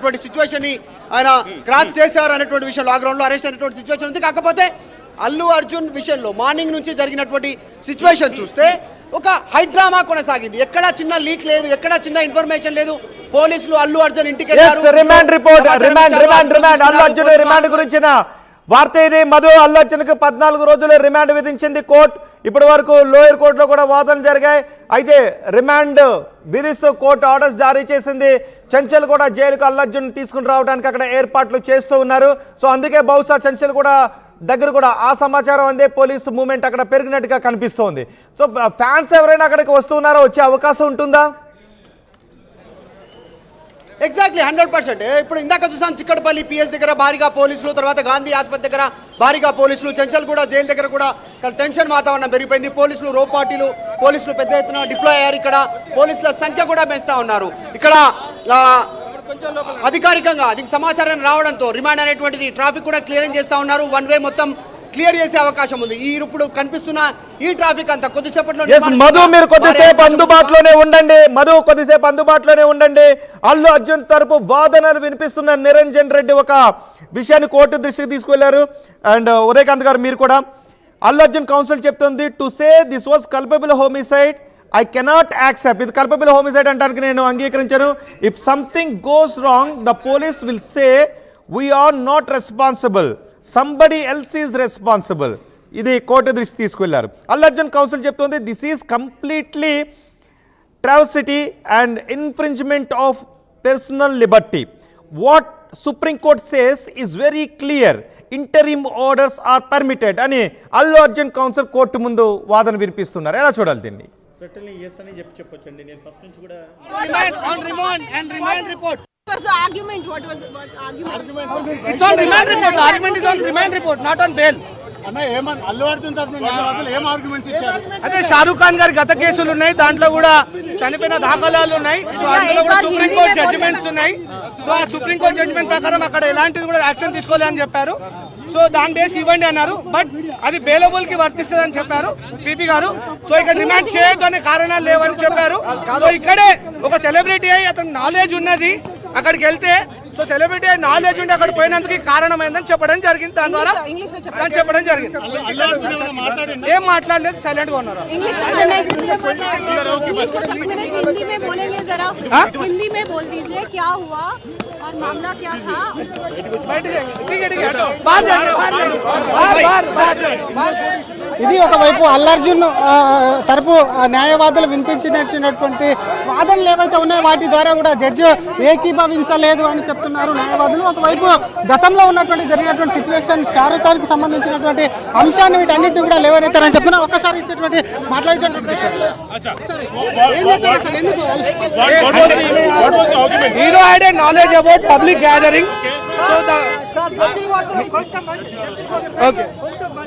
అనేటువంటి సిచ్యువేషన్ ని ఆయన క్రాస్ చేశారు అనేటువంటి విషయంలో ఆ గ్రౌండ్ లో అరెస్ట్ అయినటువంటి సిచ్యువేషన్ ఉంది. కాకపోతే అల్లు అర్జున్ విషయంలో మార్నింగ్ నుంచి జరిగినటువంటి సిచ్యువేషన్ చూస్తే ఒక హైడ్రామా కొనసాగింది. ఎక్కడ చిన్న లీక్ లేదు, ఎక్కడ చిన్న ఇన్ఫర్మేషన్ లేదు. పోలీసులు అల్లు అర్జున్ ఇంటికి రిమాండ్ అల్లు అర్జున్ రిమాండ్ గురించిన వార్త ఇది. మధు, అల్లు అర్జున్కు 14 రోజులు రిమాండ్ విధించింది కోర్టు. ఇప్పటి వరకు లోయర్ కోర్టులో కూడా వాదనలు జరిగాయి. అయితే రిమాండ్ విధిస్తూ కోర్టు ఆర్డర్స్ జారీ చేసింది. చంచల్ కూడా జైలుకు అల్లు అర్జున్ తీసుకుని రావడానికి అక్కడ ఏర్పాట్లు చేస్తూ ఉన్నారు. సో అందుకే బహుశా చంచల్ కూడా దగ్గర కూడా ఆ సమాచారం అందే పోలీసు మూవ్మెంట్ అక్కడ పెరిగినట్టుగా కనిపిస్తోంది. సో ఫ్యాన్స్ ఎవరైనా అక్కడికి వస్తున్నారో వచ్చే అవకాశం ఉంటుందా? ఎగ్జాక్ట్లీ 100%. ఇప్పుడు ఇందాక చూసాం చిక్కడపల్లి పిఎస్ దగ్గర భారీగా పోలీసులు, తర్వాత గాంధీ ఆసుపత్రి దగ్గర భారీగా పోలీసులు, చంచల్ కూడా జైలు దగ్గర కూడా టెన్షన్ వాతావరణం పెరిగిపోయింది. పోలీసులు రో పార్టీలు పోలీసులు పెద్ద ఎత్తున డిప్లాయ్ అయ్యారు. ఇక్కడ పోలీసుల సంఖ్య కూడా పెంచుతా ఉన్నారు. ఇక్కడ అధికారికంగా దీనికి సమాచారం రావడంతో రిమాండ్ అనేటువంటిది ట్రాఫిక్ కూడా క్లియరింగ్ చేస్తా ఉన్నారు. వన్ వే మొత్తం క్లియర్ చేసే అవకాశం ఉంది. ఈ ఇప్పుడు కనిపిస్తున్న ఈ ట్రాఫిక్ అంతా కొద్దిసేపట్లో మధు మీరు కొద్దిసేపు అందుబాటులోనే ఉండండి. అల్లు అర్జున్ తరపు వాదనలు వినిపిస్తున్న నిరంజన్ రెడ్డి ఒక విషయాన్ని కోర్టు దృష్టికి తీసుకువెళ్లారు. అండ్ ఉదయకాంత్ గారు మీరు కూడా అల్లు అర్జున్ కౌన్సిల్ చెప్తుంది to say this was culpable homicide I cannot accept. ఇది కల్పబుల్ హోమిసైడ్ అంటానికి నేను అంగీకరించను. If something goes wrong the police will say we are not responsible, somebody else is responsible. ఇది కోర్టు దృష్టి తీసుకువెళ్లారు. అల్లు అర్జున్ కౌన్సిల్ చెప్తుంది this is completely travesty and infringement of personal liberty. What Supreme Court says is very clear. Interim orders are permitted అని Allu Arjun council court ముందు వాదన వినిపిస్తున్నారు. ఎలా చూడాలి దీన్ని? Certainly yes అని చెప్పొచ్చండి. నేను ఫస్ట్ నుంచి కూడా remand report. What was the argument? What argument? It's on remand report. The argument is on remand report, not on bail. అన్న ఏమన్ అల్లు అర్జున్ తరఫున న్యాయవాదులు ఏం ఆర్గ్యుమెంట్స్ ఇచ్చారు? అదే షారూక్ ఖాన్ గారి గత కేసులు ఉన్నాయి, దాంట్లో కూడా చనిపోయిన దాఖలాలు ఉన్నాయి. సో అందులో కూడా సుప్రీం కోర్టు జడ్జిమెంట్స్ ఉన్నాయి. సో ఆ సుప్రీం కోర్టు జడ్జిమెంట్ ప్రకారం అక్కడ ఎలాంటిది కూడా యాక్షన్ తీసుకోవాలి అని చెప్పారు. సో దాని బేస్ ఇవ్వండి అన్నారు. బట్ అది బెయిలబుల్ కి వర్తిస్తుంది అని చెప్పారు పీపీ గారు. సో ఇక్కడ రిమాండ్ చేయొద్దు అనే కారణాలు లేవని చెప్పారు. సో ఇక్కడే ఒక సెలబ్రిటీ అయ్యి అతనికి నాలెడ్జ్ ఉన్నది, అక్కడికి వెళ్తే సో సెలబ్రిటీ నాలెడ్జ్ ఉండి అక్కడ పోయినందుకు కారణమైందని చెప్పడం జరిగింది. దాని ద్వారా దాన్ని చెప్పడం జరిగింది. ఏం మాట్లాడలేదు, సైలెంట్ గా ఉన్నారు. ఇది ఒకవైపు అల్లు అర్జున్ తరపు న్యాయవాదులు వినిపించినటువంటి వాదనలు ఏవైతే ఉన్నాయో వాటి ద్వారా కూడా జడ్జి ఏకీభవించలేదు అని చెప్తున్నారు న్యాయవాదులు. ఒకవైపు గతంలో ఉన్నటువంటి జరిగినటువంటి సిచ్యువేషన్, షారూక్ ఖాన్ కి సంబంధించినటువంటి అంశాన్ని వీటన్నిటిని కూడా లేవనెత్తారని చెప్తున్నారు. ఒక్కసారి ఇచ్చేటువంటి మాట్లాడేటువంటి hero had a knowledge about public gathering.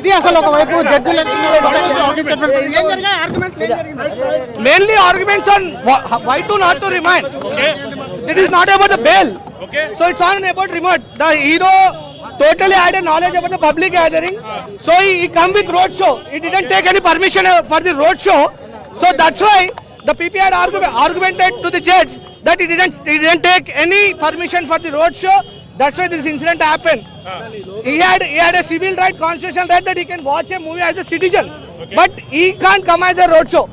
ఇది అసలు ఒకవైపు జడ్జిలు mainly arguments on why to not to remand. It is not about the bail. So it's not about remand. The hero totally had a knowledge about the public gathering. So he come with road show. He didn't take any permission for the road show. So that's why the PP had argumented to the judge that he didn't take any permission for the road show. That's why this incident happened. He had a civil right, constitutional right that he can watch a movie as a citizen, but he can't come as a road show.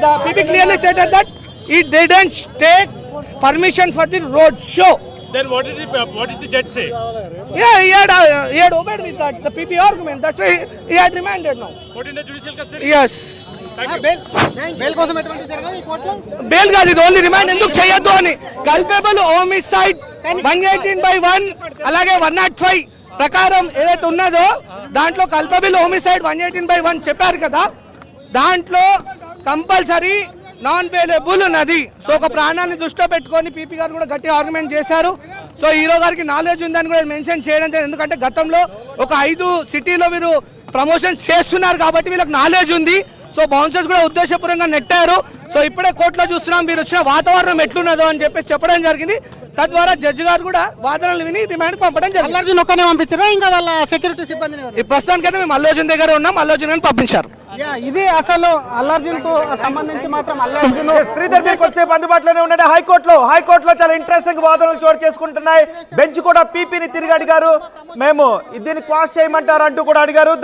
The PP clearly stated that he didn't take permission for the road show. Then what did the judge say? Yeah, he had obeyed with that the PP argument. That's why he had remanded now. Put in the judicial custody. Yes. Bail కాదు, ఇది only remand. ఎందుకు చేయొద్దు అని culpable homicide 118/1 అలాగే 105 ప్రకారం ఏదైతే ఉన్నదో దాంట్లో కల్పబుల్ హోమిసైడ్ 118/1 చెప్పారు కదా, దాంట్లో కంపల్సరీ నాన్ బెయిలబుల్ ఉన్నది. సో ఒక ప్రాణాన్ని దృష్టిలో పెట్టుకొని పీపీ గారు కూడా గట్టి ఆర్గ్యుమెంట్ చేశారు. సో హీరో గారికి నాలెడ్జ్ ఉందని కూడా మెన్షన్ చేయడం జరిగింది. ఎందుకంటే గతంలో ఒక 5 సిటీలో వీరు ప్రమోషన్స్ చేస్తున్నారు కాబట్టి వీళ్ళకి నాలెడ్జ్ ఉంది. సో బౌన్సర్స్ కూడా ఉద్దేశపూర్వకంగా నెట్టారు. సో ఇప్పుడే కోర్టులో చూస్తున్నాం వీరు వచ్చిన వాతావరణం ఎట్లున్నదో అని చెప్పేసి చెప్పడం జరిగింది. తద్వారా జడ్జి గారు కూడా వాదనలు విని రిమాండ్ పంపడం జరిగింది. అల్లార్జున్ ఒక్కనే పంపించారా ఇంకా వాళ్ళ సెక్యూరిటీ సిబ్బందిని ఎవరు? ఈ ప్రస్తుతానికైతే మేము అల్లార్జున్ దగ్గర ఉన్నాం, అల్లార్జున్ గారిని పంపించారు. ఇది అసలు అల్లార్జున్ కు సంబంధించి మాత్రం అల్లార్జున్ శ్రీధర్ మీరు కొద్దిసేపు అందుబాటులోనే ఉండండి. హైకోర్టులో చాలా ఇంట్రెస్టింగ్ వాదనలు చోటు చేసుకుంటున్నాయి. బెంచ్ కూడా పీపీని తిరిగి అడిగారు, మేము దీన్ని క్వాష్ చేయమంటారు అంటూ కూడా అడిగారు.